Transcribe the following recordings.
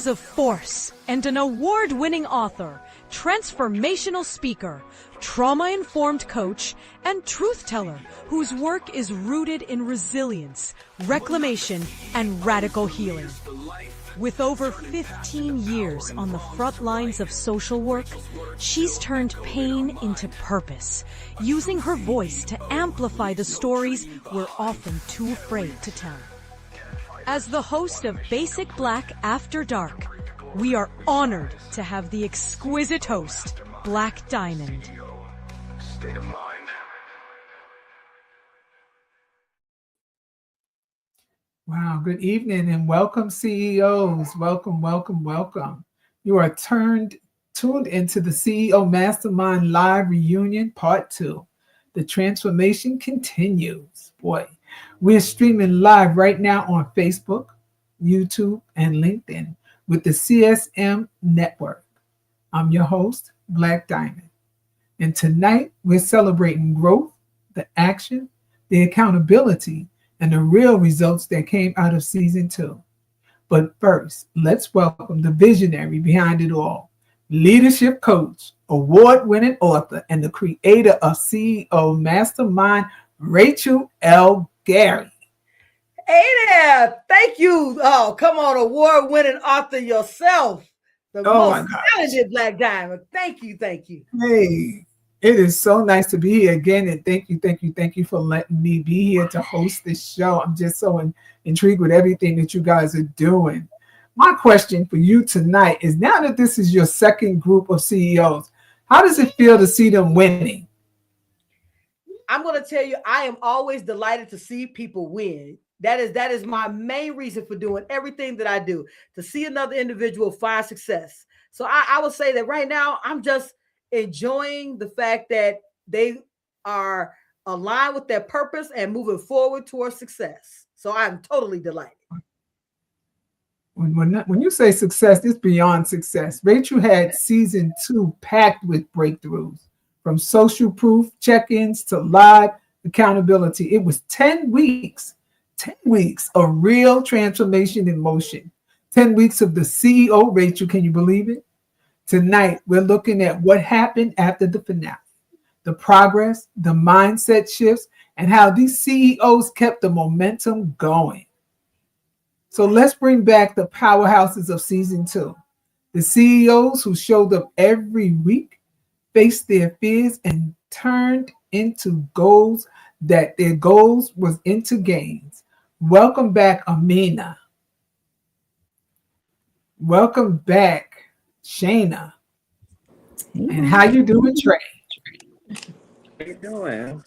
is a force and an award-winning author, transformational speaker, trauma-informed coach, and truth teller whose work is rooted in resilience, reclamation, and radical healing. With over 15 years on the front lines of social work, she's turned pain into purpose, using her voice to amplify the stories we're often too afraid to tell. As the host of Basic Black After Dark, we are honored to have the exquisite host, Black Diamond. State of mind. Wow, good evening and welcome, CEOs. Welcome, welcome, welcome. You are tuned into the CEO Mastermind Live Reunion Part 2. The transformation continues. Boy, we're streaming live right now on Facebook, YouTube, and LinkedIn with the CSM Network. I'm your host, Black Diamond. And tonight we're celebrating growth, the action, the accountability, and the real results that came out of season 2. But first, let's welcome the visionary behind it all, leadership coach, award-winning author, and the creator of CEO Mastermind, Rachel L. Gary. Hey there. Thank you. Oh, come on, award-winning author yourself. The most talented Black Diamond. Thank you. Thank you. Hey. It is so nice to be here again, and thank you for letting me be here to host this show. I'm just so intrigued with everything that you guys are doing. My question for you tonight is, now that this is your second group of CEOs, how does it feel to see them winning? I'm going to tell you, I am always delighted to see people win. That is my main reason for doing everything that I do, to see another individual find success. So I would say that right now, I'm just enjoying the fact that they are aligned with their purpose and moving forward towards success. So I'm totally delighted. When you say success, it's beyond success. Rachel had season 2 packed with breakthroughs, from social proof check-ins to live accountability. It was 10 weeks of real transformation in motion. 10 weeks of the CEO Rachel. Can you believe it? Tonight, we're looking at what happened after the finale, the progress, the mindset shifts, and how these CEOs kept the momentum going. So let's bring back the powerhouses of season 2. The CEOs who showed up every week, faced their fears, and turned into goals that their goals was into gains. Welcome back, Amina. Welcome back, Shayna. And how you doing, Trey? How you doing?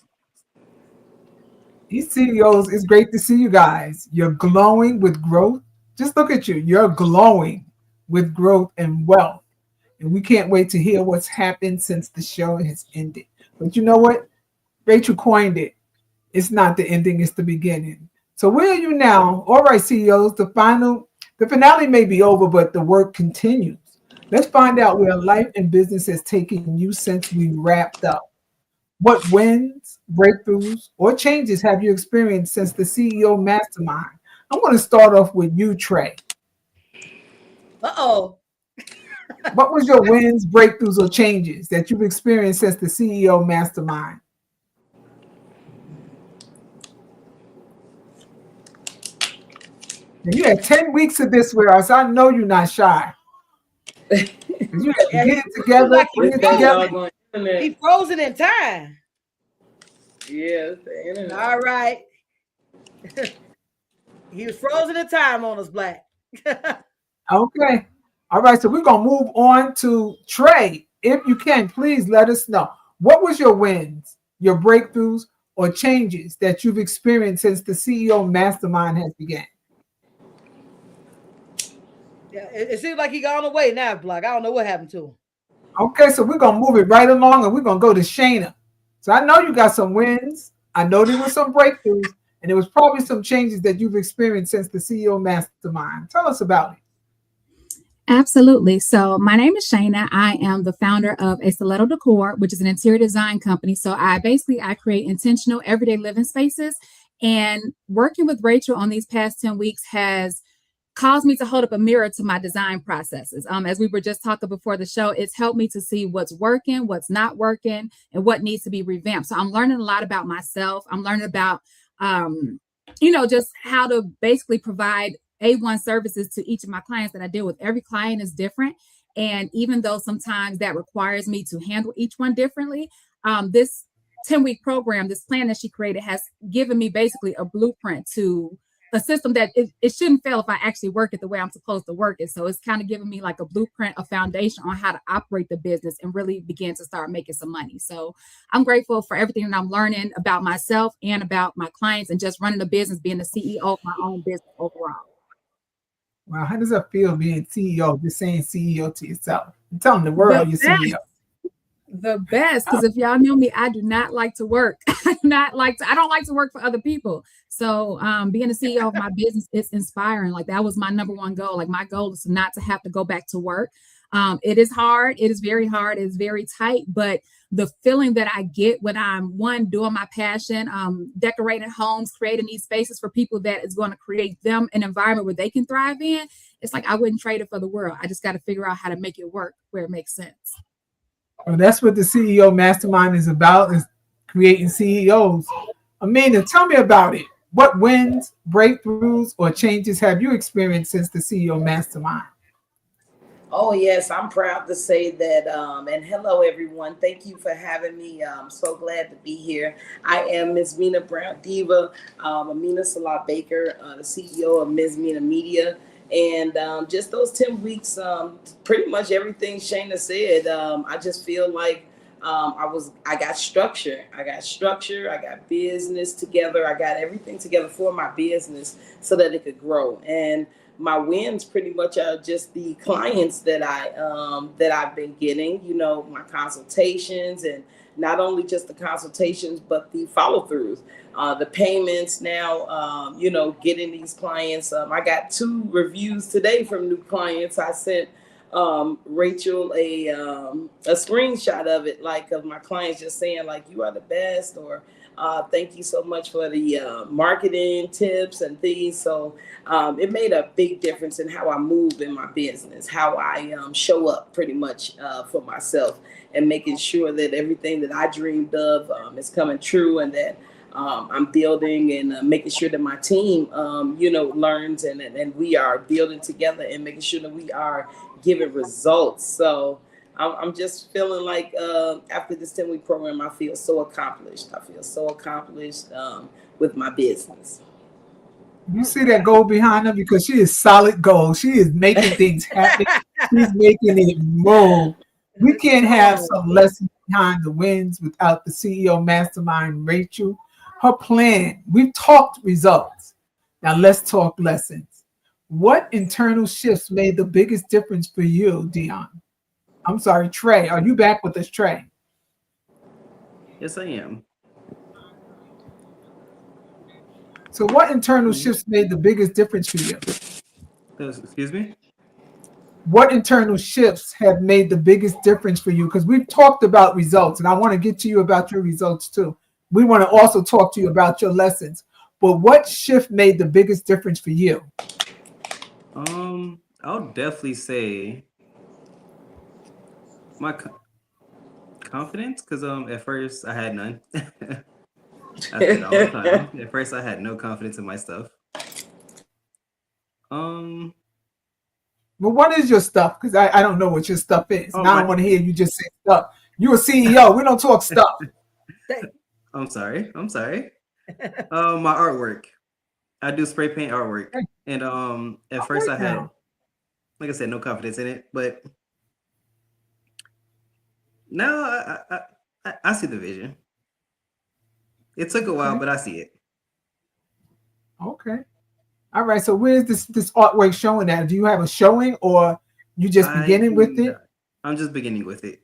These CEOs, it's great to see you guys. You're glowing with growth. Just look at you. You're glowing with growth and wealth. And we can't wait to hear what's happened since the show has ended. But you know what? Rachel coined it. It's not the ending, it's the beginning. So where are you now? All right, CEOs, the finale may be over, but the work continues. Let's find out where life and business has taken you since we wrapped up. What wins, breakthroughs, or changes have you experienced since the CEO Mastermind? I'm going to start off with you, Trey. Uh-oh. What was your wins, breakthroughs, or changes that you've experienced since the CEO Mastermind? And you had 10 weeks of this with us. I know you're not shy. You have to get it together. Bring it together. He frozen in time. Yeah. All right. He was frozen in time on us, Black. Okay. All right. So we're going to move on to Trey. If you can, please let us know. What was your wins, your breakthroughs, or changes that you've experienced since the CEO Mastermind has begun? Yeah, it seems like he gone away now, Black. I don't know what happened to him. Okay, so we're going to move it right along, and we're going to go to Shayna. So I know you got some wins. I know there were some breakthroughs, and there was probably some changes that you've experienced since the CEO Mastermind. Tell us about it. Absolutely. So my name is Shayna. I am the founder of A Stiletto Decor, which is an interior design company. So I create intentional everyday living spaces, and working with Rachel on these past 10 weeks has caused me to hold up a mirror to my design processes. As we were just talking before the show, it's helped me to see what's working, what's not working, and what needs to be revamped. So I'm learning a lot about myself. I'm learning about, just how to basically provide A1 services to each of my clients that I deal with. Every client is different. And even though sometimes that requires me to handle each one differently, this 10-week program, this plan that she created has given me basically a blueprint to a system that it shouldn't fail if I actually work it the way I'm supposed to work it. So it's kind of giving me like a blueprint, a foundation on how to operate the business and really begin to start making some money. So I'm grateful for everything that I'm learning about myself and about my clients and just running a business, being the CEO of my own business overall. Wow, how does that feel being CEO, just saying CEO to yourself? I'm telling the world you're CEO. The best, because if y'all know me, I do not like to work. I don't like to work for other people. So being the CEO of my business, it's inspiring. Like that was my number one goal. Like my goal is not to have to go back to work. It is hard. It is very hard. It's very tight. But the feeling that I get when I'm doing my passion, decorating homes, creating these spaces for people that is going to create them an environment where they can thrive in. It's like I wouldn't trade it for the world. I just got to figure out how to make it work where it makes sense. Well, that's what the CEO Mastermind is about, is creating CEOs. Amina, tell me about it. What wins, breakthroughs, or changes have you experienced since the CEO Mastermind? Oh, yes, I'm proud to say that. And hello, everyone. Thank you for having me. I'm so glad to be here. I am Ms. Mina Brown Diva, Amina Salah Baker, the CEO of Ms. Mina Media. And just those 10 weeks, pretty much everything Shayna said, I just feel like I got structure. I got business together. I got everything together for my business so that it could grow. And my wins pretty much are just the clients that I've been getting, my consultations, and not only just the consultations, but the follow-throughs, the payments now, getting these clients. I got 2 reviews today from new clients. I sent Rachel a screenshot of it, like of my clients just saying like, you are the best, or thank you so much for the marketing tips and things. So it made a big difference in how I move in my business, how I show up pretty much for myself, and making sure that everything that I dreamed of is coming true, and that I'm building and making sure that my team, learns and we are building together and making sure that we are giving results. So I'm just feeling like after this 10-week program, I feel so accomplished. With my business. You see that goal behind her? Because she is solid gold. She is making things happen. She's making it move. We can't have some lessons behind the wins without the CEO Mastermind, Rachel. Her plan, we've talked results. Now let's talk lessons. What internal shifts made the biggest difference for you, Dion? I'm sorry, Trey. Are you back with us, Trey? Yes, I am. So what internal shifts made the biggest difference for you? Excuse me? What internal shifts have made the biggest difference for you? Because we've talked about results, and I want to get to you about your results too. We want to also talk to you about your lessons. But what shift made the biggest difference for you? I'll definitely say my confidence, because at first I had none. I said all the time. At first I had no confidence in my stuff. Well, what is your stuff? Because I don't know what your stuff is. And I don't want to hear you just say stuff. You're a CEO. We don't talk stuff. I'm sorry. My artwork. I do spray paint artwork. And at first I had, like I said, no confidence in it. But now I see the vision. It took a while, but I see it. Okay. All right. So where's this artwork showing at? Do you have a showing, or you just beginning with it? I'm just beginning with it.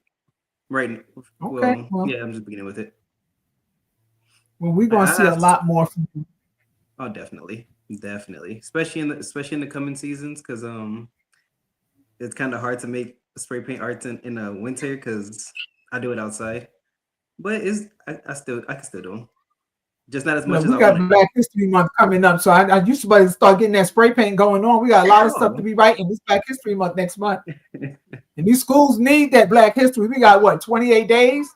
Right. Okay. Well, yeah, I'm just beginning with it. Well, we're gonna see a lot more from you. Oh, definitely. Especially in the coming seasons, because it's kind of hard to make spray paint art in the winter because I do it outside. But I can still do them. just not as much Look, as we I got want. Black History Month coming up, so I used to better start getting that spray paint going on. We got a lot of stuff to be writing this Black History Month next month, and these schools need that Black History. We got what, 28 days?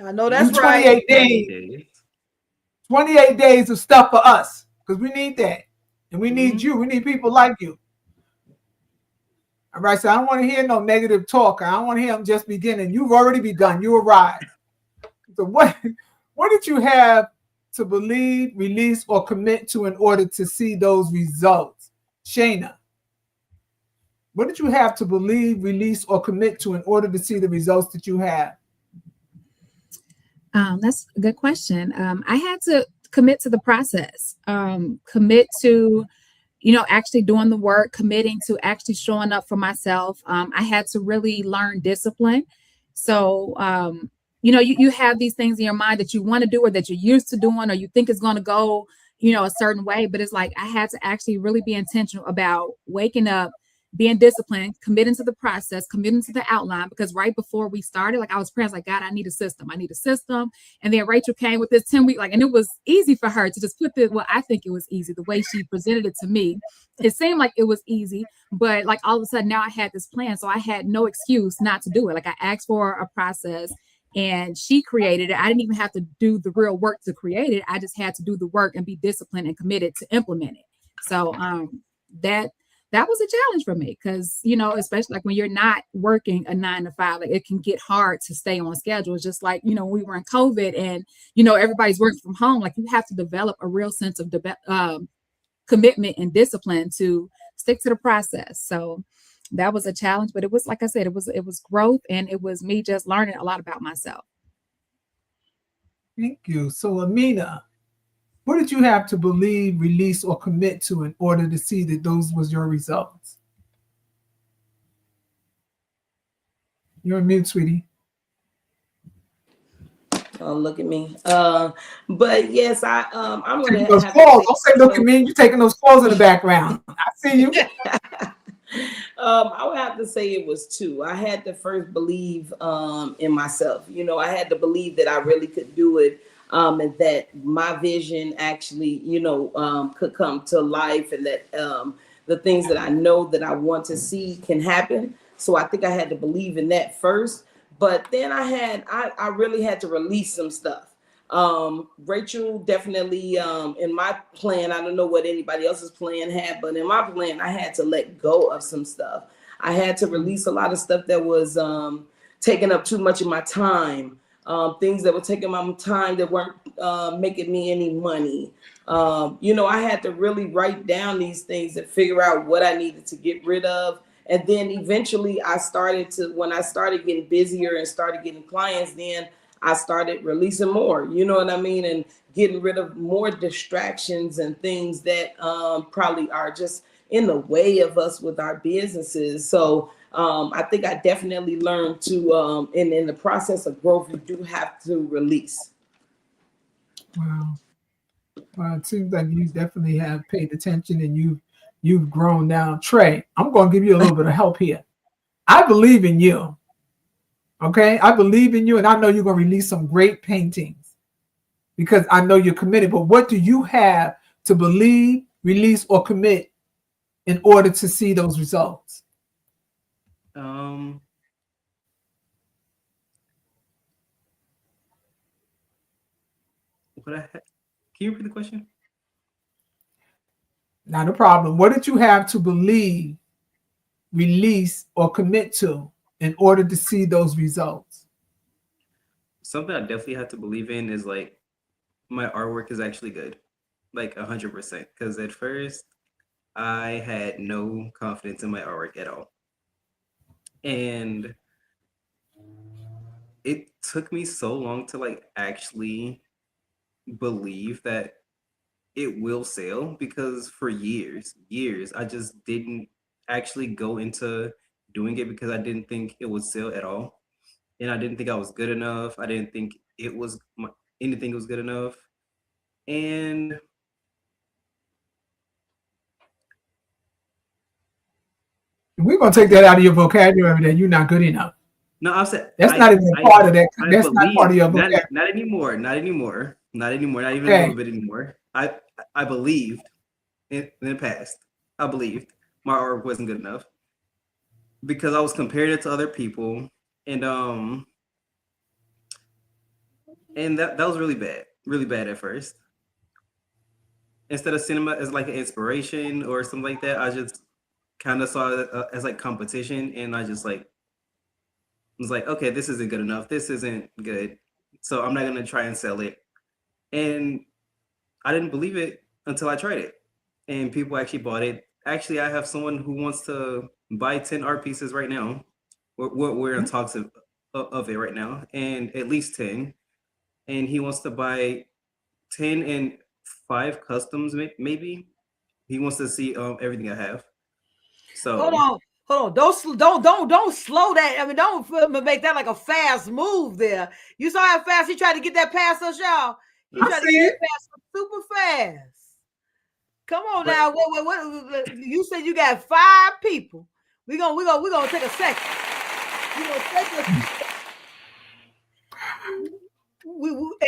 I know that's These right. 28 days. 28 days of stuff for us, because we need that, and we need you. We need people like you. All right, so I don't want to hear no negative talk. I don't want to hear them just beginning. You've already begun. You arrived. So what did you have to believe, release, or commit to in order to see those results? Shayna, what did you have to believe, release, or commit to in order to see the results that you have? That's a good question. I had to commit to the process, commit to, actually doing the work, committing to actually showing up for myself. I had to really learn discipline. So, you have these things in your mind that you want to do or that you're used to doing, or you think it's going to go, a certain way. But it's like I had to actually really be intentional about waking up, being disciplined, committing to the process, committing to the outline, because right before we started, like I was praying, like, God, I need a system. And then Rachel came with this 10-week, and it was easy for her to just put I think it was easy. The way she presented it to me, it seemed like it was easy, but like all of a sudden now I had this plan. So I had no excuse not to do it. Like I asked for a process and she created it. I didn't even have to do the real work to create it. I just had to do the work and be disciplined and committed to implement it. So that was a challenge for me because, especially like when you're not working a 9-to-5, like it can get hard to stay on schedule. It's just like, we were in COVID and, everybody's working from home. Like you have to develop a real sense of commitment and discipline to stick to the process. So that was a challenge, but it was, like I said, it was growth, and it was me just learning a lot about myself. Thank you. So Amina, what did you have to believe, release, or commit to in order to see that those was your results? You're on mute, sweetie. Oh, look at me. But yes, I'm going to those calls. Don't say look at me. You're taking those calls in the background. I see you. I would have to say it was two. I had to first believe in myself. I had to believe that I really could do it. And that my vision actually, could come to life, and that the things that I know that I want to see can happen. So I think I had to believe in that first. But then I really had to release some stuff. Rachel definitely in my plan, I don't know what anybody else's plan had, but in my plan, I had to let go of some stuff. I had to release a lot of stuff that was taking up too much of my time. Things that were taking my time that weren't making me any money. I had to really write down these things and figure out what I needed to get rid of. And then eventually when I started getting busier and started getting clients, then I started releasing more, you know what I mean? And getting rid of more distractions and things that probably are just in the way of us with our businesses. So I think I definitely learned to, in the process of growth, you do have to release. Wow. Well, it seems like you definitely have paid attention and you've grown now. Trey, I'm going to give you a little bit of help here. I believe in you. Okay? I believe in you, and I know you're going to release some great paintings because I know you're committed. But what do you have to believe, release, or commit in order to see those results? Can you repeat the question? Not a problem. What did you have to believe, release, or commit to in order to see those results? Something I definitely have to believe in is like my artwork is actually good, like 100%. Because at first I had no confidence in my artwork at all. And it took me so long to like actually believe that it will sell, because for years I just didn't actually go into doing it because I didn't think it would sell at all. And I didn't think I was good enough. I didn't think it was anything was good enough. And we're going to take that out of your vocabulary that you're not good enough. No, I said that's not even part of that. That's not part of your vocabulary. Not anymore. Not anymore. Not even a Okay. little bit anymore. I believed in the past. I believed my art wasn't good enough because I was comparing it to other people, and that was really bad at first. Instead of cinema as like an inspiration or something like that, I just kind of saw it as like competition, and I just like was like, okay, this isn't good enough. This isn't good, so I'm not gonna try and sell it. And I didn't believe it until I tried it, and people actually bought it. Actually, I have someone who wants to buy 10 art pieces right now. We're in talks of it right now, and at least 10. And he wants to buy 10 and 5 customs, maybe. He wants to see everything I have. So Hold on. Don't slow that. I mean, don't make that like a fast move there. You saw how fast he tried to get that past us, y'all. He I tried to see get it. that past us super fast. Come on But- now. What you said you got 5 people. We're gonna take a second. We're gonna take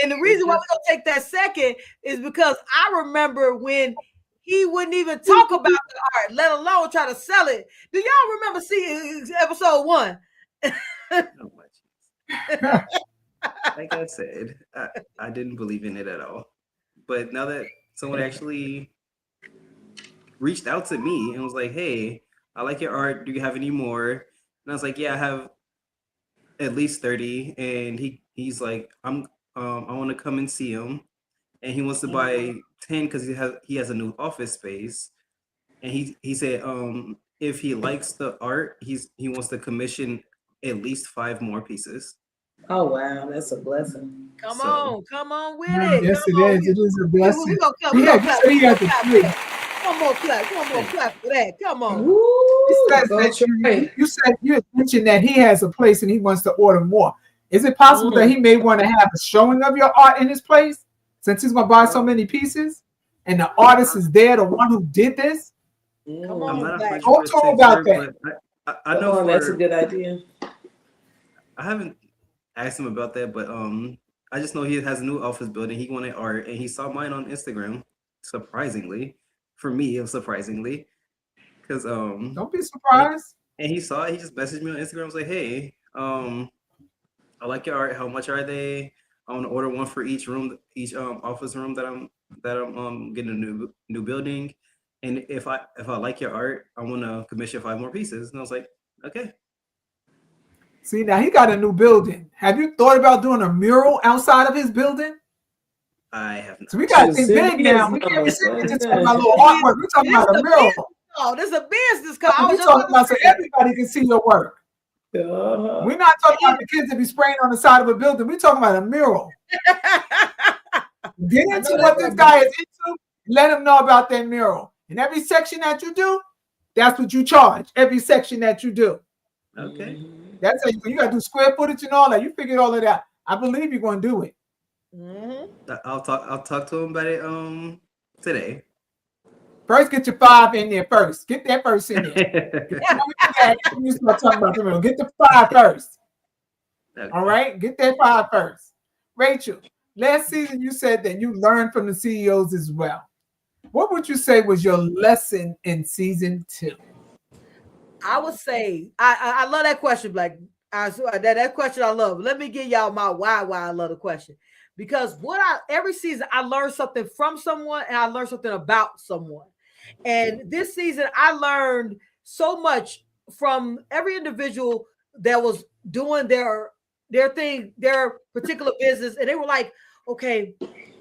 and the reason why we're gonna take that second is because I remember when he wouldn't even talk about the art, let alone try to sell it. Do y'all remember seeing episode 1? not much. Like I said, I didn't believe in it at all. But now that someone actually reached out to me and was like, "Hey, I like your art. Do you have any more?" And I was like, "Yeah, I have at least 30." And he's like, I want to come and see him, and he wants to buy 10 because he has a new office space, and he said if he likes the art, he wants to commission at least 5 more pieces. Oh wow, that's a blessing. Come So- on with Yeah, it. yes, Come it on. is. It is a We blessing. gonna clap. He We had- gonna you clap. said he had the Clap. 3. One more clap for that. Come on. Woo, says go that Troy. you said you had mentioned that he has a place and he wants to order more. Is it possible that he may want to have a showing of your art in his place since he's going to buy so many pieces and the artist is there, the one who did this? Come I'm on, not Black. Talk to him 100% about sure, but I know Come on, that's a for good idea. I haven't asked him about that, but I just know he has a new office building. He wanted art, and he saw mine on Instagram. Surprisingly, for me, it was surprisingly, because Don't be surprised. and he saw it. He just messaged me on Instagram. Was like, "Hey, I like your art. How much are they? I want to order one for each room, each office room that I'm getting a new building. And if I like your art, I want to commission 5 more pieces." And I was like, "Okay." See, now he got a new building. Have you thought about doing a mural outside of his building? I have not. So we got to Just think send big me now. his We can't be number, sitting here son. just talking about little artwork. We're talking about a mural. Oh, this is a business card. I We're was just talking about about to so say. everybody can see your work. Uh-huh. We're not talking about the kids that be spraying on the side of a building. We're talking about a mural. Get I into know what that's this guy is into. Let him know about that mural. And every section that you do, that's what you charge. Every section that you do. Okay. That's how you got to do square footage and all that. You figured all of that. I believe you're going to do it. Mhm. I'll talk to him about it today. First, get your 5 in there first. Get that first in there. You start talking about the mural. Get the 5 first. Okay. All right? Get that 5 first. Rachel, last season you said that you learned from the CEOs as well. What would you say was your lesson in season 2? I would say I love that question, Black. That question I love. Let me give y'all my why I love the question. Because every season I learn something from someone and I learn something about someone. And this season I learned so much from every individual that was doing their thing, their particular business, and they were like, okay,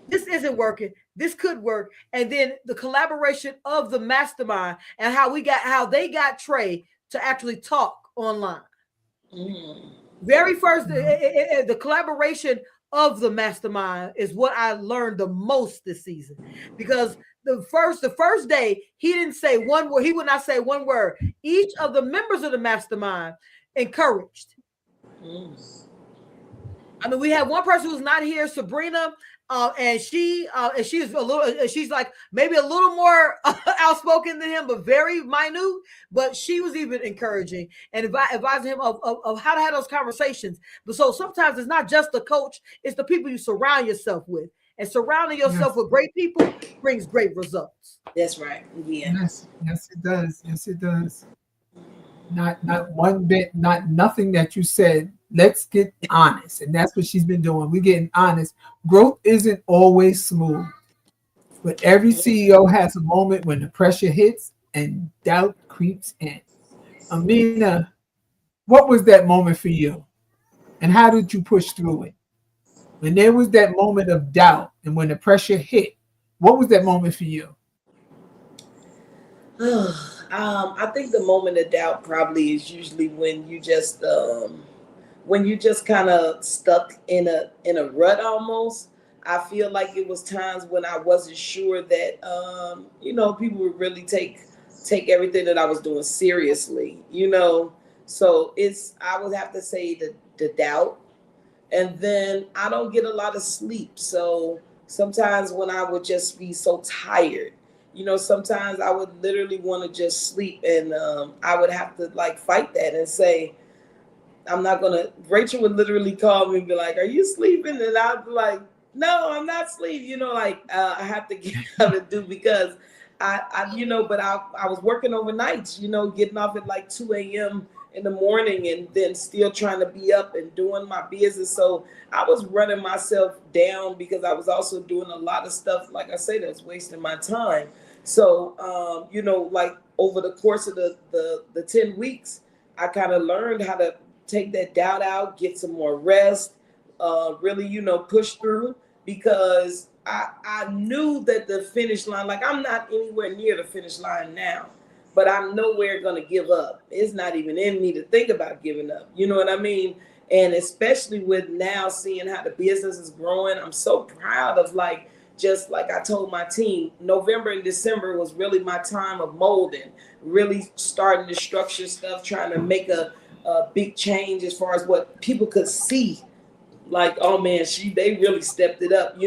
this isn't working. This could work. And then the collaboration of the mastermind and how they got Trey to actually talk online. Very first, the collaboration of the mastermind is what I learned the most this season, because the first day he didn't say one word. He would not say one word. Each of the members of the mastermind encouraged. I mean, we have one person who's not here, Sabrina, and she's like maybe a little more outspoken than him, but very minute. But she was even encouraging and advising him of how to have those conversations. But so sometimes it's not just the coach; it's the people you surround yourself with. And surrounding yourself with great people brings great results. That's right. Yeah. Yes, it does. Yes, it does. Not one bit, nothing that you said. Let's get honest. And that's what she's been doing. We're getting honest. Growth isn't always smooth, but every CEO has a moment when the pressure hits and doubt creeps in. Amina, what was that moment for you? And how did you push through it? When there was that moment of doubt and when the pressure hit, what was that moment for you? I think the moment of doubt probably is usually when you just kind of stuck in a rut almost. I feel like it was times when I wasn't sure that people would really take everything that I was doing seriously, So I would have to say the doubt. And then I don't get a lot of sleep. So sometimes when I would just be so tired, sometimes I would literally want to just sleep, and I would have to fight that and say, I'm not gonna. Rachel would literally call me and be like, "Are you sleeping?" And I'd be like, "No, I'm not sleeping." I have to get up and do, because I was working overnights, getting off at 2 a.m. in the morning, and then still trying to be up and doing my business. So I was running myself down because I was also doing a lot of stuff, like I say, that's wasting my time. So, over the course of the 10 weeks, I kind of learned how to take that doubt out, get some more rest, really, push through, because I knew that the finish line, I'm not anywhere near the finish line now, but I'm nowhere going to give up. It's not even in me to think about giving up. You know what I mean? And especially with now seeing how the business is growing, I'm so proud of just like I told my team, November and December was really my time of molding, really starting to structure stuff, trying to make a big change as far as what people could see. Oh man, they really stepped it up,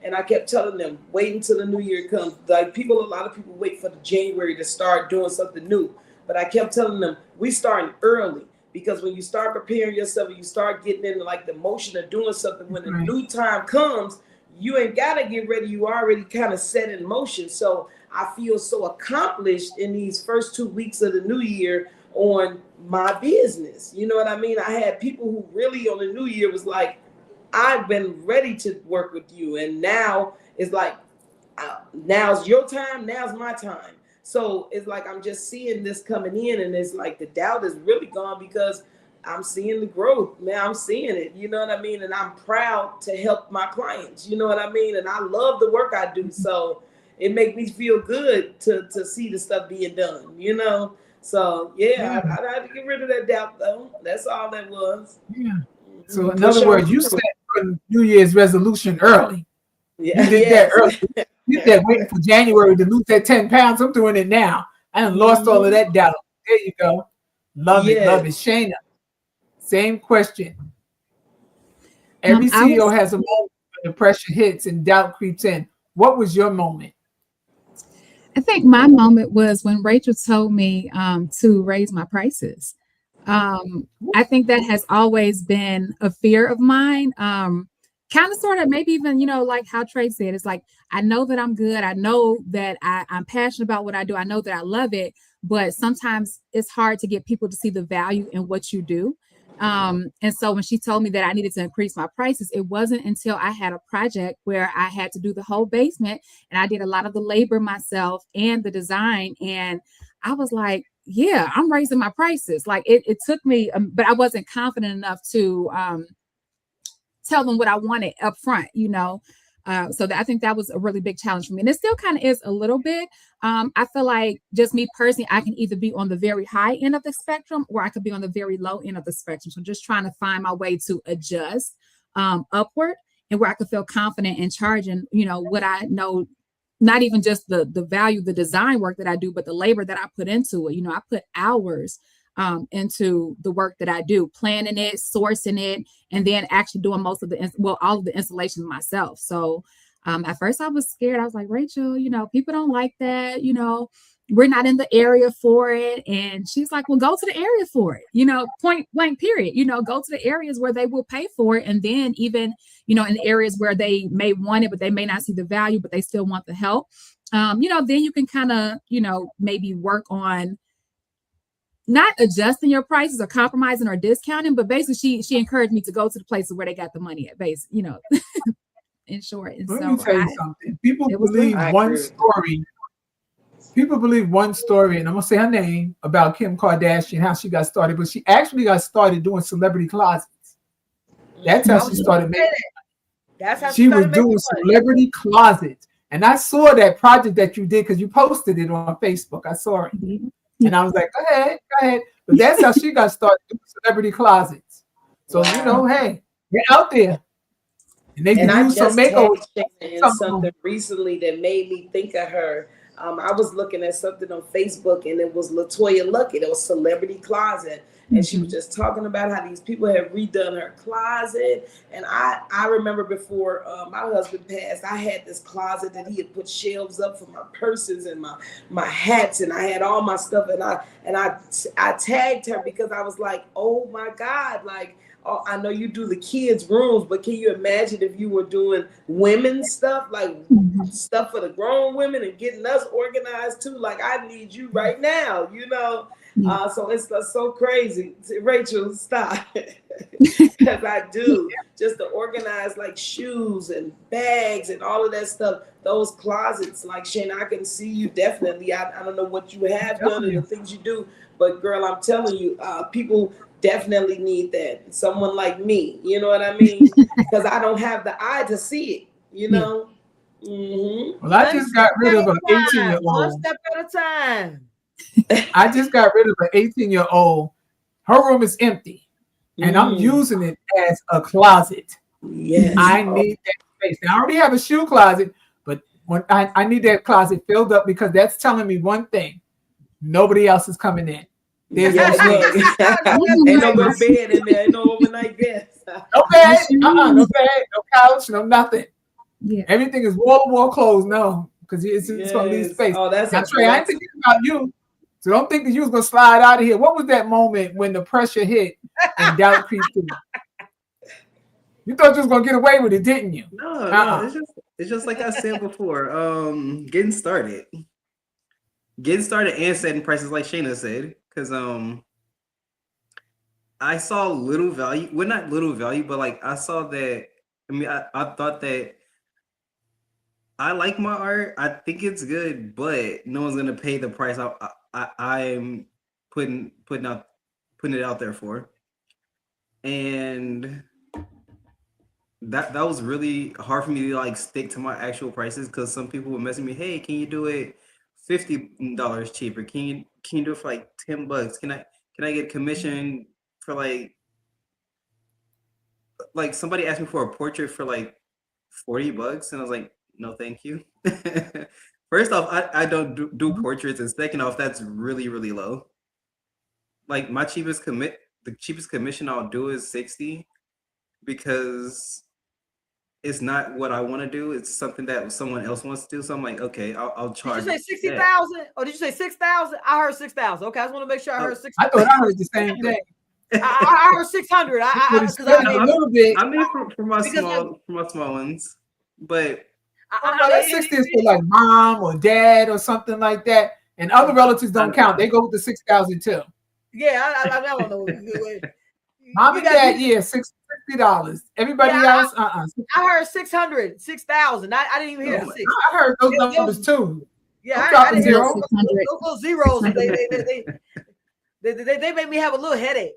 and I kept telling them, wait until the new year comes. A lot of people wait for the January to start doing something new. But I kept telling them, we starting early, because when you start preparing yourself and you start getting into the motion of doing something, when the new time comes, you ain't got to get ready. You already kind of set in motion. So I feel so accomplished in these first 2 weeks of the new year on my business. You know what I mean? I had people who really on the new year was like, I've been ready to work with you. And now it's now's your time. Now's my time. So it's I'm just seeing this coming in, and it's the doubt is really gone, because I'm seeing the growth, man. I'm seeing it, you know what I mean? And I'm proud to help my clients, you know what I mean? And I love the work I do. So it makes me feel good to see the stuff being done, So yeah. I had to get rid of that doubt, though. That's all that was. Yeah. So in other words, you set your New Year's resolution early. Yeah. You did that early. You did that waiting for January to lose that 10 pounds. I'm doing it now. I done lost all of that doubt. There you go. Love it. Shayna, same question. Every CEO has a moment when the pressure hits and doubt creeps in. What was your moment? I think my moment was when Rachel told me to raise my prices. I think that has always been a fear of mine. Kind of, sort of, maybe even, like how Trey said, it's I know that I'm good. I know that I'm passionate about what I do. I know that I love it, but sometimes it's hard to get people to see the value in what you do. And so when she told me that I needed to increase my prices, it wasn't until I had a project where I had to do the whole basement, and I did a lot of the labor myself and the design. And I was like, yeah, I'm raising my prices. It took me, but I wasn't confident enough to tell them what I wanted up front, So I think that was a really big challenge for me. And it still kind of is a little bit. I feel like, just me personally, I can either be on the very high end of the spectrum, or I could be on the very low end of the spectrum. So just trying to find my way to adjust upward, and where I could feel confident in charging, what I know, not even just the value, the design work that I do, but the labor that I put into it. I put hours into the work that I do, planning it, sourcing it, and then actually doing all of the installations myself. So at first I was scared. I was like, Rachel, people don't like that, we're not in the area for it. And she's like, well, go to the area for it, point blank period, go to the areas where they will pay for it. And then even, in areas where they may want it, but they may not see the value, but they still want the help. Then you can kind of, maybe work on not adjusting your prices or compromising or discounting, but basically she encouraged me to go to the places where they got the money at base, in short. And Let me tell you something. People it was believe good. one story. People believe one story, and I'm gonna say her name, about Kim Kardashian, how she got started, but she actually got started doing celebrity closets. That's how she started making. That's how she was doing celebrity closets. And I saw that project that you did because you posted it on Facebook. I saw it. And I was like, go ahead. But that's how she got started doing celebrity closets. So, hey, you're out there. And they can use some makeover. Something recently that made me think of her. I was looking at something on Facebook, and it was LaToya Luckett. It was Celebrity Closet. And she was just talking about how these people have redone her closet. And I remember before my husband passed, I had this closet that he had put shelves up for my purses and my hats, and I had all my stuff. And I tagged her because I was like, oh my God, like, oh, I know you do the kids' rooms, but can you imagine if you were doing women's stuff, like stuff for the grown women and getting us organized too? Like, I need you right now, So it's so crazy. Rachel, stop. Because I do. Just to organize like shoes and bags and all of that stuff. Those closets, like Shana, I can see you definitely. I don't know what you have done and the things you do, but girl, I'm telling you, people definitely need that. Someone like me, you know what I mean? Because I don't have the eye to see it, Well, I just got rid of an 18-year-old. One step at a time. I just got rid of an 18-year-old. Her room is empty, and I'm using it as a closet. Yes. I need that space. Now, I already have a shoe closet, but when I need that closet filled up because that's telling me one thing: nobody else is coming in. There's Ain't no good bed in there. Ain't no overnight guest. No bed, no couch, no nothing. Yeah. Everything is wall closed. No, because it's going to leave space. Oh, that's now, Trey, I ain't thinking about you. So don't think that you was going to slide out of here. What was that moment when the pressure hit and doubt creeped in? You thought you was going to get away with it, didn't you? No, it's just like I said before. Getting started and setting prices like Shana said, because I saw little value. Well, not little value, but like I saw that. I mean, I thought that I like my art. I think it's good, but no one's gonna pay the price I'm putting it out there for, and that was really hard for me to like stick to my actual prices because some people were messaging me, hey, can you do it $50 cheaper? Can you do it for like $10? Can I get commission for like somebody asked me for a portrait for like $40, and I was like, no, thank you. First off, I don't do portraits, and second off, that's really, really low. Like the cheapest commission I'll do is $60 because it's not what I want to do. It's something that someone else wants to do. So I'm like, okay, I'll charge. Did you say 60,000? Or did you say 6,000? I heard 6,000. Okay, I just want to make sure I heard 6,000. I thought I heard the same thing. I heard 600. A little bit. I mean, for my small ones, but that 60 is for like mom or dad or something like that, and other relatives don't count. They go with the 6,000 too. Yeah, I don't know. Mom and dad, $60. Everybody else, I heard 600, 6,000. I didn't even hear the 6. I heard those numbers too. Yeah, I didn't hear those zeros. They made me have a little headache.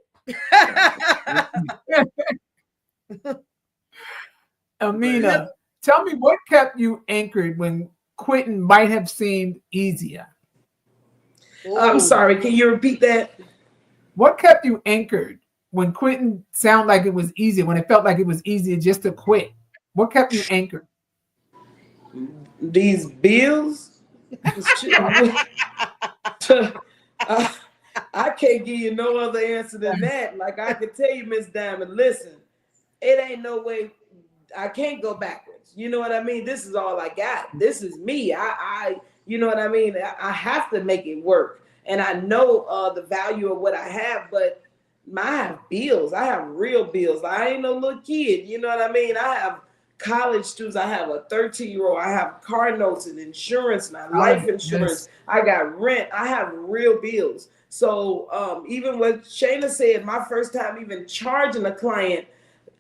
Amina, tell me what kept you anchored when quitting might have seemed easier. I'm sorry, can you repeat that? What kept you anchored when quitting sounded like it was easier, when it felt like it was easier just to quit? What kept you anchored? These bills? I can't give you no other answer than that. Like I can tell you, Miss Diamond, listen, it ain't no way I can't go backwards. You know what I mean? This is all I got. This is me. I You know what I mean? I have to make it work. And I know the value of what I have, but I have bills. I have real bills. I ain't no little kid. You know what I mean? I have college students. I have a 13-year-old. I have car notes and insurance and life insurance. Yes. I got rent. I have real bills. So even what Shayna said, my first time even charging a client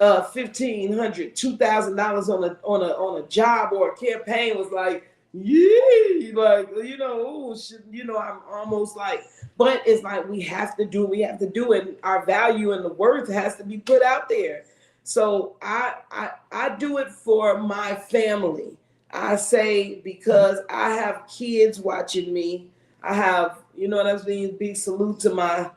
$1,500, $2,000 on a job or a campaign was like, yeah, like, you know, I'm almost like, but it's like we have to do, and our value and the worth has to be put out there. So I do it for my family. I say, because I have kids watching me. I have, you know what I mean? Big salute to my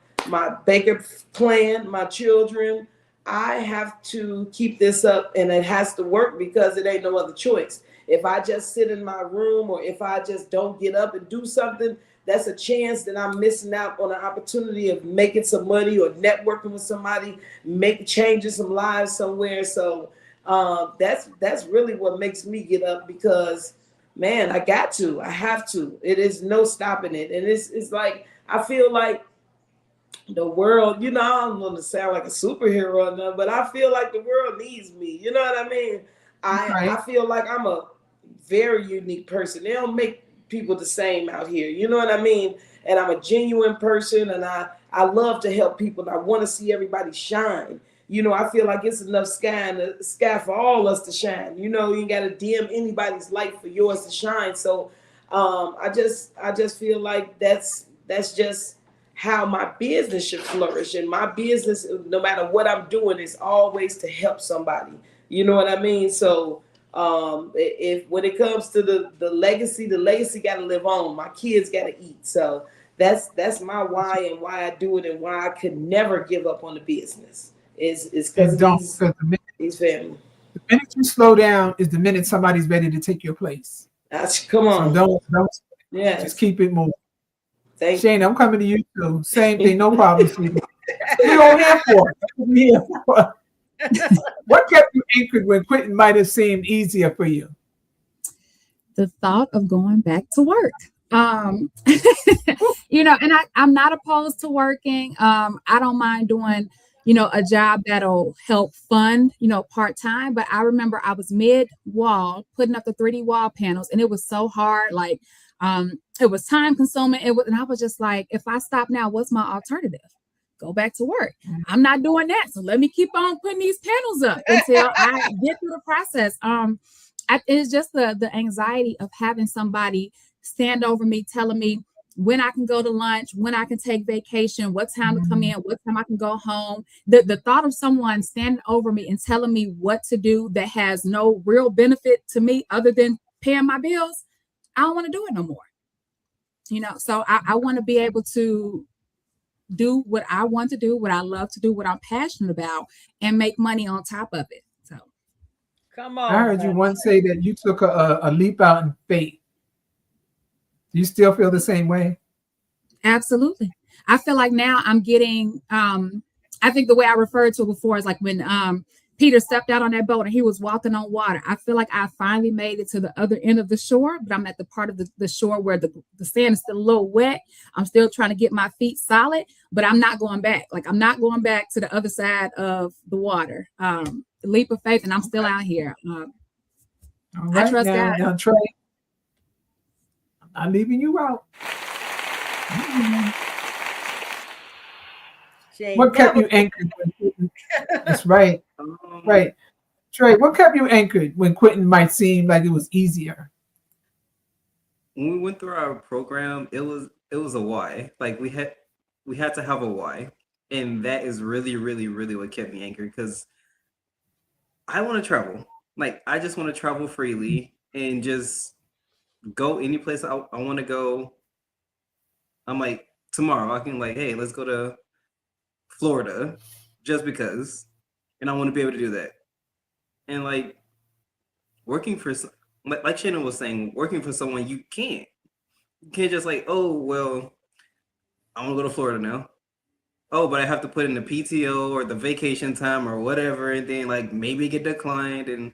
Baker clan, my children. I have to keep this up, and it has to work because it ain't no other choice. If I just sit in my room, or if I just don't get up and do something, that's a chance that I'm missing out on an opportunity of making some money or networking with somebody, changing some lives somewhere. So that's really what makes me get up, because man, I have to. It is no stopping it. And it's like, I feel like the world, you know, I don't want to sound like a superhero or nothing, but I feel like the world needs me. You know what I mean? I feel like I'm a very unique person. They don't make people the same out here. You know what I mean? And I'm a genuine person, and I love to help people, and I want to see everybody shine. You know, I feel like it's enough sky in the sky for all us to shine. You know, you ain't got to dim anybody's light for yours to shine. So I just feel like that's just how my business should flourish. And my business, no matter what I'm doing, is always to help somebody. You know what I mean? So if when it comes to the legacy got to live on. My kids got to eat. So that's my why, and why I do it, and why I could never give up on the business. Is because these family. The minute you slow down is the minute somebody's ready to take your place. Come on. So don't just keep it moving. Shane, I'm coming to you too. Same thing, no problem. We're on here for. What kept you anchored when quitting might have seemed easier for you? The thought of going back to work. You know, and I'm not opposed to working. I don't mind doing, you know, a job that'll help fund, you know, part-time. But I remember I was mid-wall putting up the 3D wall panels, and it was so hard. Like, it was time consuming. And I was just like, if I stop now, what's my alternative? Go back to work. I'm not doing that. So let me keep on putting these panels up until I get through the process. It's just the anxiety of having somebody stand over me, telling me when I can go to lunch, when I can take vacation, what time to come in, what time I can go home. The thought of someone standing over me and telling me what to do that has no real benefit to me other than paying my bills, I don't want to do it no more. You know, so I want to be able to do what I want to do, what I love to do, what I'm passionate about, and make money on top of it. So, come on. I heard you once say that you took a leap out in faith. Do you still feel the same way? Absolutely. I feel like now I'm getting, I think the way I referred to it before is like when Peter stepped out on that boat and he was walking on water. I feel like I finally made it to the other end of the shore, but I'm at the part of the shore where the sand is still a little wet. I'm still trying to get my feet solid, but I'm not going back. Like, I'm not going back to the other side of the water. Leap of faith, and I'm still out here. All right, I trust God. Now, Trey, I'm not leaving you out. What kept you anchored? That's right. Right. Trey, what kept you anchored when quitting might seem like it was easier? When we went through our program, it was a why. Like, we had to have a why. And that is really, really, really what kept me anchored, because I want to travel. Like, I just want to travel freely and just go any place I want to go. I'm like, tomorrow I can, like, hey, let's go to Florida just because, and I want to be able to do that. And like, working for, like Shannon was saying, working for someone, you can't just like, oh, well, I want to go to Florida now. Oh, but I have to put in the PTO or the vacation time or whatever, and then like maybe get declined. And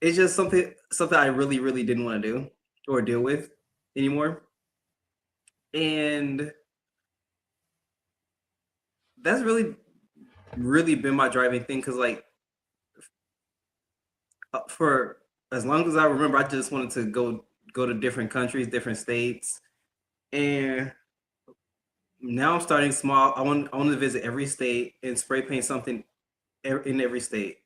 it's just something I really, really didn't want to do or deal with. anymore. And that's really been my driving thing, because like for as long as I remember, I just wanted to go to different countries, different states. And now I'm starting small. I want to visit every state and spray paint something in every state.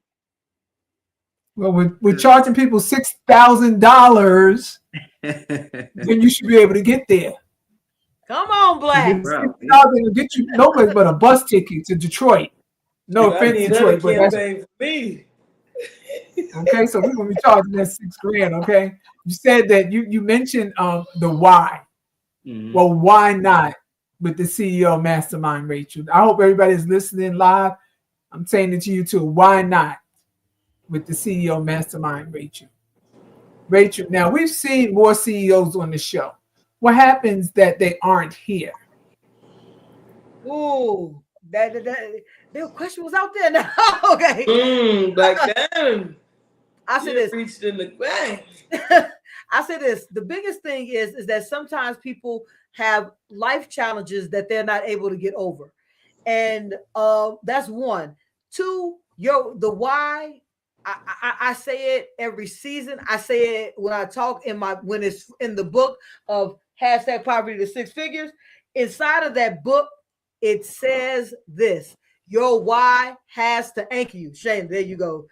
Well, we're charging people $6,000, then you should be able to get there. Come on, Black. $6,000 to get you nobody but a bus ticket to Detroit. No offense, Detroit, but that's for me. okay. So we're gonna be charging that $6,000. Okay, you said that you mentioned the why. Mm-hmm. Well, why not with the CEO Mastermind, Rachel? I hope everybody's listening live. I'm saying it to you too. Why not with the CEO Mastermind, Rachel? Rachel, now we've seen more CEOs on the show. What happens that they aren't here? Ooh, the question was out there now. Okay. Black Diamond. I said this. Reached in the way. I said this. The biggest thing is that sometimes people have life challenges that they're not able to get over, and that's one. Two, the why. I say it every season. I say it when I talk when it's in the book of #Poverty to Six Figures. Inside of that book, it says this: your why has to anchor you. Shane, there you go.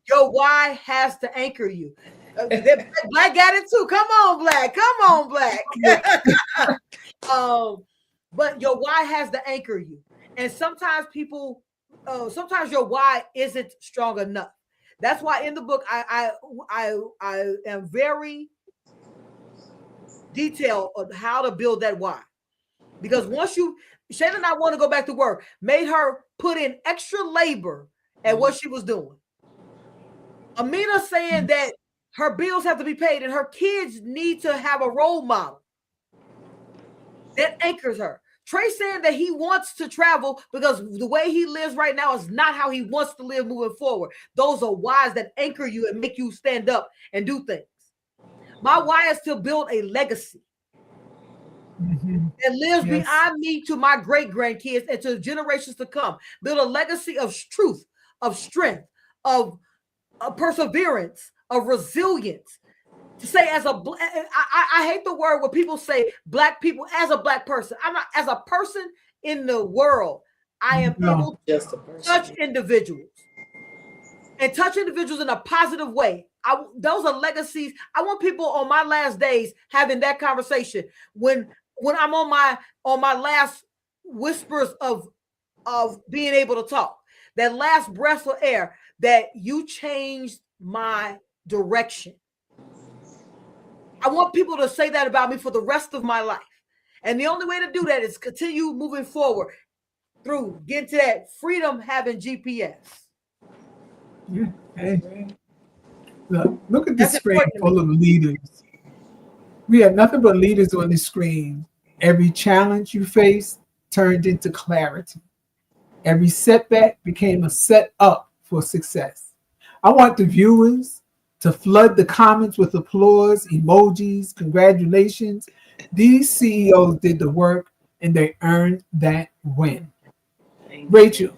Your why has to anchor you. Black got it too. Come on, Black. Come on, Black. But your why has to anchor you. And sometimes sometimes your why isn't strong enough. That's why in the book I am very detailed on how to build that why. Because once Shayna and I want to go back to work, made her put in extra labor at what she was doing. Amina saying that her bills have to be paid and her kids need to have a role model. That anchors her. Trey saying that he wants to travel because the way he lives right now is not how he wants to live moving forward. Those are whys that anchor you and make you stand up and do things. My why is to build a legacy that lives beyond me to my great-grandkids and to generations to come. Build a legacy of truth, of strength, of perseverance, of resilience. To say I hate the word where people say Black people as a Black person. I'm not as a person in the world. I am able to touch individuals and touch individuals in a positive way. Those are legacies. I want people on my last days having that conversation when I'm on my last whispers of being able to talk, that last breath of air, that you changed my direction. I want people to say that about me for the rest of my life. And the only way to do that is continue moving forward through getting to that freedom having GPS. Yeah. Hey. Look at this screen full of leaders. We have nothing but leaders on the screen. Every challenge you face turned into clarity. Every setback became a setup for success. I want the viewers to flood the comments with applause, emojis, congratulations. These CEOs did the work and they earned that win. Rachel,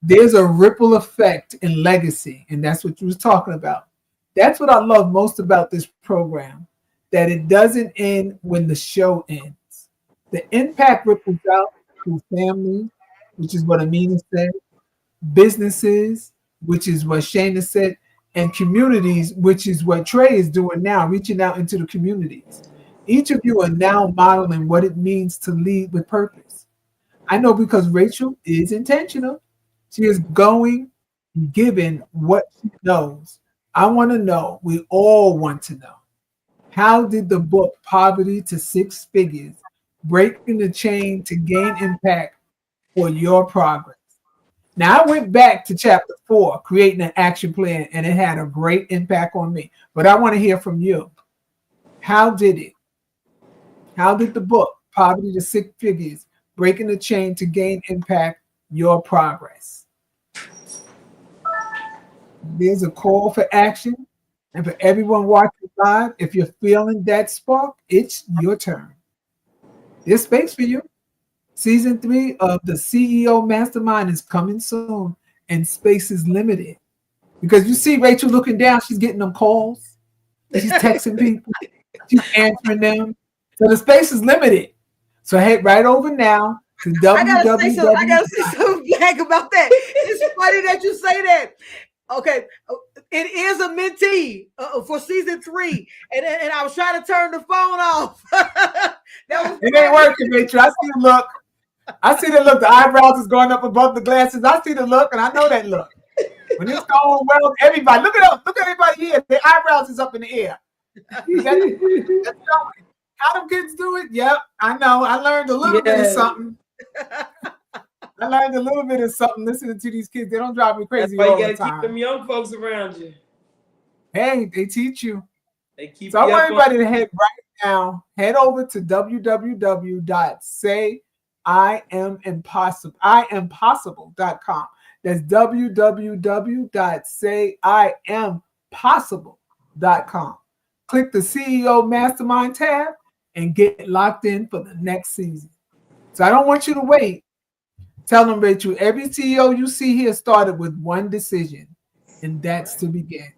there's a ripple effect in legacy, and that's what you was talking about. That's what I love most about this program, that it doesn't end when the show ends. The impact ripples out through families, which is what Amina said, businesses, which is what Shayna said, and communities, which is what Trey is doing now, reaching out into the communities. Each of you are now modeling what it means to lead with purpose. I know because Rachel is intentional. She is giving what she knows. I want to know, we all want to know, how did the book Poverty to Six Figures, Breaking the Chain to Gain Impact for your progress? Now, I went back to chapter 4, creating an action plan, and it had a great impact on me. But I want to hear from you. How did it? How did the book, Poverty to Six Figures, Breaking the Chain to Gain Impact, your progress? There's a call for action. And for everyone watching, Live, if you're feeling that spark, it's your turn. There's space for you. Season 3 of the CEO Mastermind is coming soon, and space is limited. Because you see Rachel looking down, she's getting them calls. She's texting people. She's answering them. So the space is limited. So head right over now to I gotta say something Black about that. It's funny that you say that. Okay, it is a mentee for season 3, and I was trying to turn the phone off. It ain't working, Rachel. I see the look. The eyebrows is going up above the glasses. I see the look, and I know that look. When it's going well, everybody look at everybody here. Their eyebrows is up in the air. That's how them kids do it. Yep, I know. I learned a little bit of something. Listening to these kids. They don't drive me crazy. That's why all you the gotta time. keep them young folks around you. Hey, they teach you. They keep. So I want everybody to head right now. Head over to www.sayimpossible.com. That's www.sayimpossible.com. Click the CEO Mastermind tab and get locked in for the next season. So I don't want you to wait. Tell them, Rachel, every CEO you see here started with one decision, and that's to begin.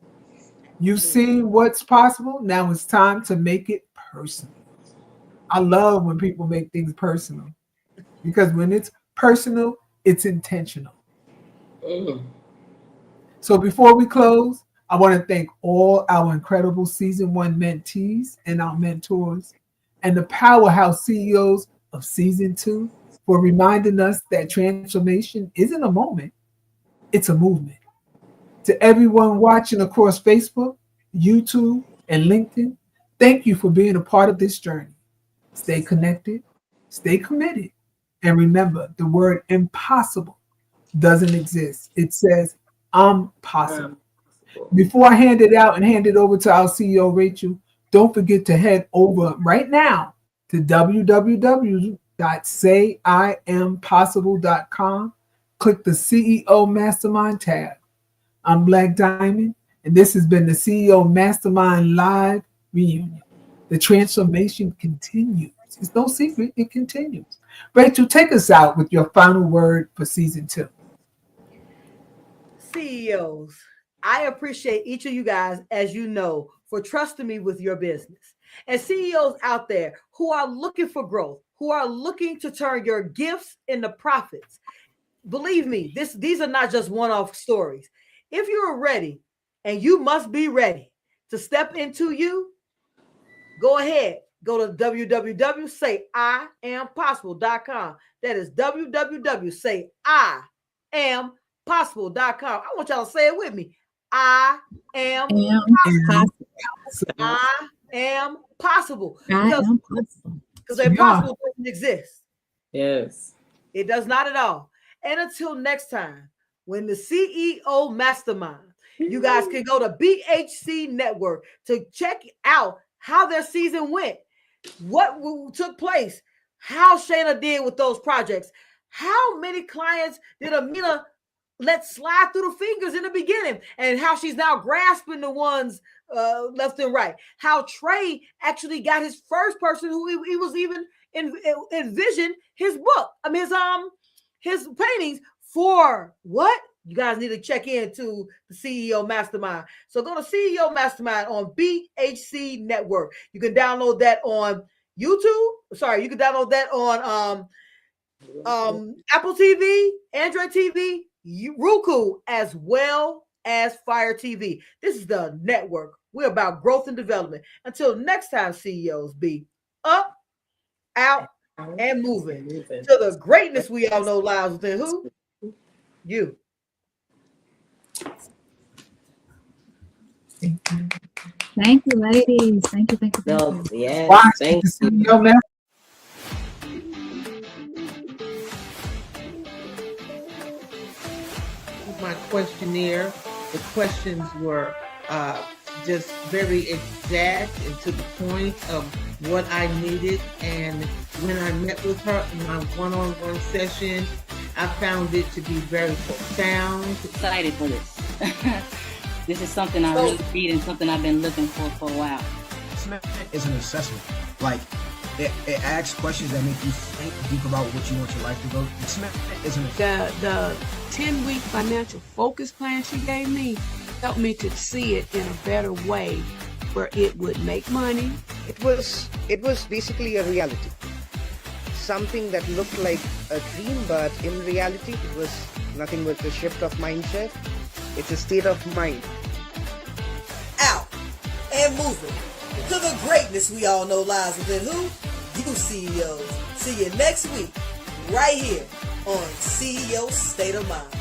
You've seen what's possible. Now it's time to make it personal. I love when people make things personal, because when it's personal, it's intentional. So before we close, I want to thank all our incredible season 1 mentees and our mentors, and the powerhouse CEOs of season 2 for reminding us that transformation isn't a moment, it's a movement. To everyone watching across Facebook, YouTube, and LinkedIn, thank you for being a part of this journey. Stay connected, stay committed, and remember, the word impossible doesn't exist. It says, I'm possible. Before I hand it out and hand it over to our CEO, Rachel, don't forget to head over right now to www.sayimpossible.com. Click the CEO Mastermind tab. I'm Black Diamond, and this has been the CEO Mastermind Live Reunion. The transformation continues. It's no secret, it continues. Rachel, take us out with your final word for season 2. CEOs, I appreciate each of you guys, as you know, for trusting me with your business. And CEOs out there who are looking for growth, who are looking to turn your gifts into profits. Believe me, these are not just one-off stories. If you're ready, and you must be ready to step into you, go ahead. Go to www.sayimpossible.com. That is www.sayimpossible.com. I want y'all to say it with me. I am possible. I am possible. Because impossible doesn't exist. Yes. It does not at all. And until next time, when the CEO Mastermind, you guys can go to BHC Network to check out how their season went, what took place, how Shayna did with those projects, how many clients did Amina let slide through the fingers in the beginning, and how she's now grasping the ones left and right. How Trey actually got his first person who he was even envisioned his book. I mean, his paintings for what? You guys need to check into the CEO Mastermind. So go to CEO Mastermind on BHC Network. You can download that on YouTube. Sorry, you can download that on Apple TV, Android TV, Roku, as well as Fire TV. This is the network. We're about growth and development. Until next time, CEOs, be up, out, and moving to the greatness we all know lies within who? You. Thank you, ladies. Thank you. No, yes, Wow, thank the CEO Mastermind. My questionnaire, the questions were just very exact and to the point of what I needed. And when I met with her in my one-on-one session, I found it to be very profound. Excited for this. This is something I really need and something I've been looking for a while. SMART is an assessment. Like, it asks questions that make you think deep about what you want your life to go. SMART is an assessment. The 10-week financial focus plan she gave me helped me to see it in a better way where it would make money. It was basically a reality. Something that looked like a dream, but in reality, it was nothing but a shift of mindset. It's a state of mind. Out and moving to the greatness we all know lies within who? You CEOs. See you next week, right here on CEO State of Mind.